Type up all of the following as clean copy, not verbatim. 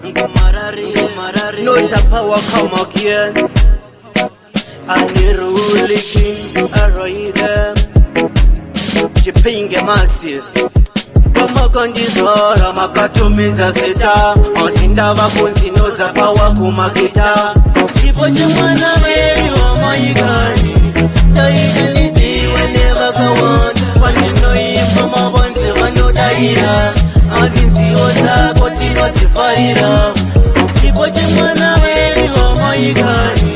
No power come again. I need a really king, I ride them. Chipinge massive. Kama kondizora makatumiza seta. Masinda vakunzi noza power kumakita. Chipoche mwana wewe wa maigani. Taida niti whenever kawan. Panino ifa mavanze vano daira. Azinzi oza kotino tifarira. Chipoche mwana wewe wa maigani.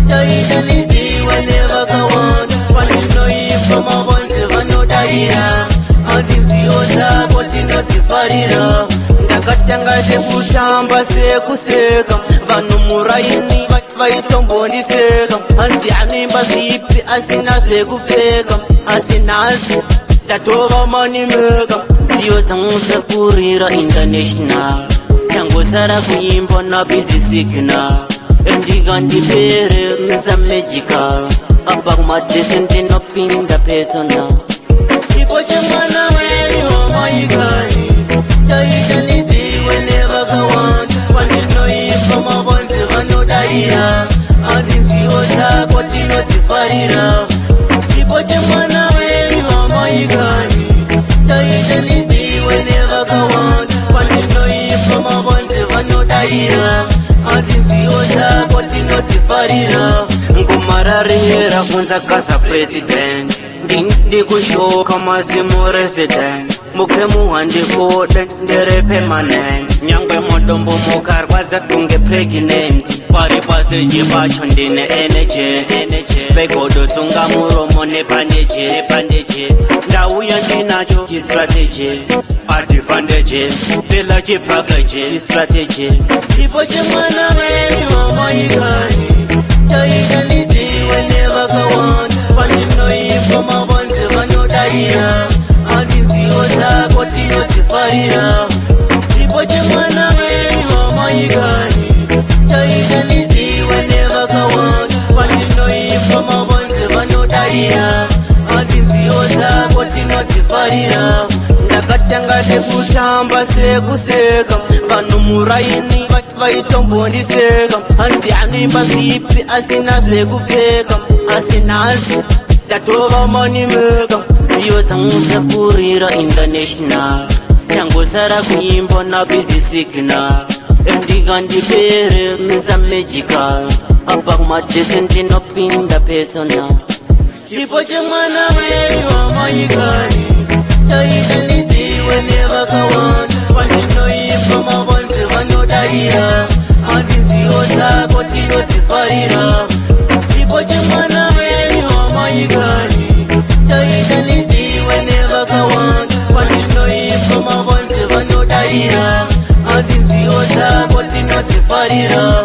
Taida niti whenever kawan. Panino ifa mavanze vano daira. Azinzi oza kotino tifarira. Ndakatangaze kutamba sekuseka. Vanu murayini vaitombondiseka. Hanzi animba zipi asina sekupfeka. Asinazi tatova manimeka. Siyo zangu kurira international. Yangosara kuimba na busy signal. Endiga ndipere misa magical. Apa kumadesenti no pinda personal. Chipoche mwana wewe wa maigani. Taida niti whenever kawan. Panino ifa mavonze vano daira. Azinzi oza kotino tifarira. Chipoche mwana wewe wa maigani. Taida niti whenever kawan. Panino ifa mavonze vano daira. Azinzi oza kotino tifarira. Ngumararira kunza kasa president. Ndi kushoka mazimu resident. Mukemu handiko ndere permanent. Nyangwe modombo mukarwadza kunge pregnant. Pari pastage pacho ndine energy. Begodo sunga muromo nepandeje. Ndauya ndinacho strategy. Advantage. Vela package strategy. Chipoche mwana wewe wa maigani. Taida niti whenever kawan. Panino ifa mavonze vano daira. Azinzi oza kotino tifarira. Chipoche mwana wewe wa maigani. Taida niti whenever kawan. Panino ifa mavonze vano daira. Azinzi oza kotino tifarira. Ndakatangaze kutamba sekuseka. Vanu murayini vaitombondiseka. Hanzi animba zipi asina sekupfeka. Asinazi tatova manimeka. Siyo zangu kurira international. Yangosara kuimba na busy signal. Endiga ndipere misa magical. Apa kumadesenti no pinda personal. Chipoche mwana wewe wa maigani. Taida niti whenever kawan. Panino ifa mavonze vano daira. Azinzi oza kotino tifarira. Chipoche mwana wewe wa maigani. Taida niti whenever kawan. Panino ifa mavonze vano daira. Azinzi oza kotino tifarira.